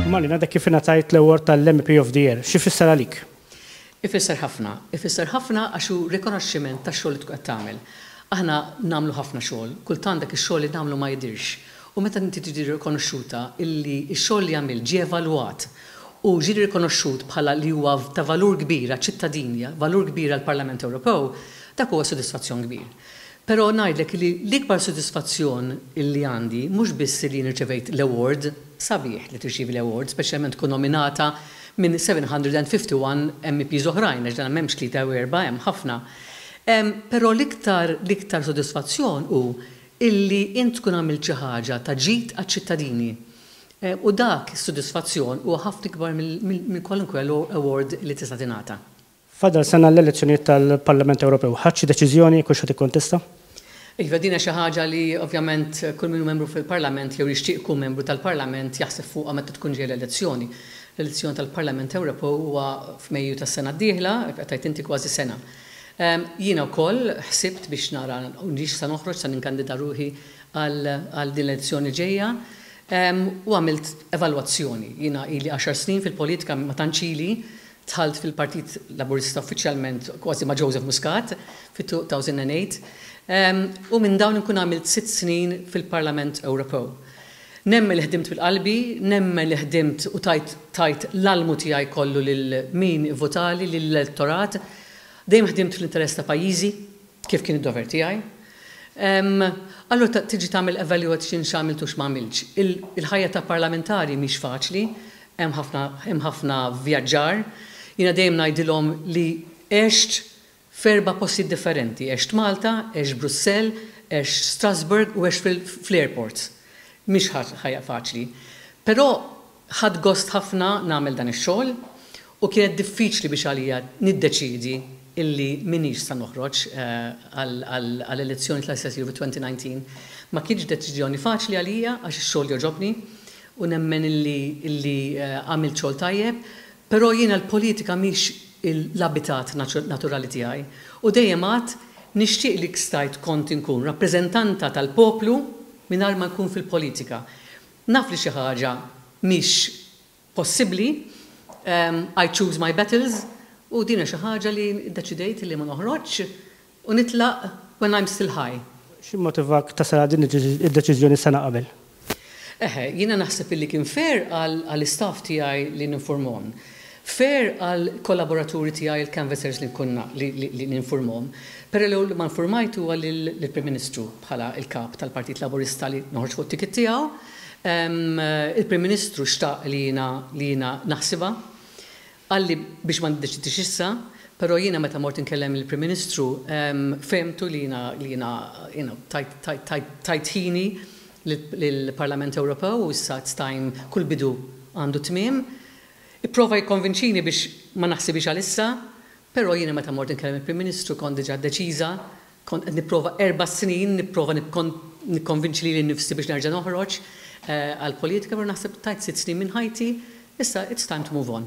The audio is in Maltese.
Malina, dak kif ingħatajt l-award tal-MP of the Year, xi fisser għalik? Ifisser ħafna għax hu rikonoxximent tax-xogħol li tkun qed tagħmel. Aħna nagħmlu ħafna xogħol, kultant dak ix-xogħol li nagħmlu ma jidirx. U meta inti tiġi rikonoxxuta illi x-xogħol li għamil ġie evalwat u ġie rikonoxxut bħala li huwa ta' valur kbir għaċ-ċittadini, valur kbir għall-Parlament Ewropew, dak huwa sodisfazzjon kbir. Però ngħidlek li l-ikbar sodisfazzjon illi għandi mhux biss li nirċevejt l-award, sabiħ li tirċievi l-award, speċjalment tkun nominata minn 751 MEPs oħrajn, għax dan m'hemmx 3 u 4 hemm ħafna. Però l-iktar sodisfazzjon hu illi int tkun għamilt xi ħaġa ta' ġid għaċ-ċittadini. U dak is-sodisfazzjon huwa ħafna ikbar minn kwalunkwe award li tista' tingħata. Fadal sena l-elezzjonijiet tal-Parlament Ewropew, ħadd xi deċiżjoni kux qed ikkontesta? Iva dina xi ħaġa li ovvjament kull min membru fil-Parlament jew jixtieq ikun membru tal-Parlament jaħseb fuqha meta tkun ġej l-elezzjoni. L-elezzjoni tal-Parlament Ewropew huwa f'Mejju tas-sena d-dieħla, qed inti kważi sena. Jiena wkoll ħsibt biex nara nix sa noħroġ sa ninkandida ruħi għal din l-elezzjoni ġejja u għamilt evalwazzjoni. Jiena ili 10 snin fil-politika ma tantx ili tħalt fil-Partit Laburista uffiċjalment kważi ma' Joseph Muscat fit-2008 u minn dawn inkun għamilt 6 snin fil-Parlament Ewropew. Nemmen li ħdimt bil-qalbi, nemmen li ħdimt u tajt l-almu tiegħi kollu lil min votali, lill-elettorat, dejjem ħdimt fl-interess ta' pajjiżi, kif kien id-dover tiegħi. Allura tiġi tagħmel evaluation x'għamilt u x'm'għamilx. Il-ħajja ta' parlamentari mhix faċli, hemm ħafna vjaġġar. Jiena dejjem ngħidilhom li għext f'4 postijiet differenti, għext Malta, għext Brussell, għext Strasbourg u għext fl-airports. Mhix ħajja faċli. Però ħadd gost ħafna nagħmel dan ix-xogħol u kienet diffiċli biex għalija niddeċiedi illi minix sa noħroġ għall-elezzjoni tal-SSU f'2019. Ma kienx deċiżjoni faċli għalija għax ix-xogħol joġobni u nemmen illi għamil xogħol tajjeb, però jiena l-politika mhix l-abitat naturali tiegħi. U dejjem għad nixtieq li stajt kont inkun rappreżentanta tal-poplu mingħajr ma nkun fil-politika. Naf li xi ħaġa mhix possibbli, I choose my battles, u dina xi ħaġa li ddeċidejt li ma noħroġx u nitlaq when I'm still high. X'immotivak tasal din id-deċiżjoni sena qabel? Jiena naħseb illi kien fair għall-istaff tiegħi li ninformhom. Fair għall-kollaboraturi tiegħi il-canvassers li ninformhom. Però l ma informajtu huwa lill-Prim Ministru bħala il-kap tal-Partit Laburista li noħroġ fuq it-ticket tiegħu. Il-Prim Ministru xtaq li jiena naħsibha għalli biex ma niddeċidix issa, però jiena meta mort inkellem il-Prim Ministru femtu li jiena tajtħini lill-Parlament Ewropew u issa time kull bidu għandu tmiem. Ipprova jikkonvinċini biex ma naħsibix għalissa, però jiena meta mort inkellem il-Prim Ministru kont diġà deċiża, kont qed nipprova 4 snin nipprova nikkonvinċi li nnifsi biex nerġa' noħroġ għall-politika, però naħseb tajt 6 snin minn ħajti, issa it's time to move on.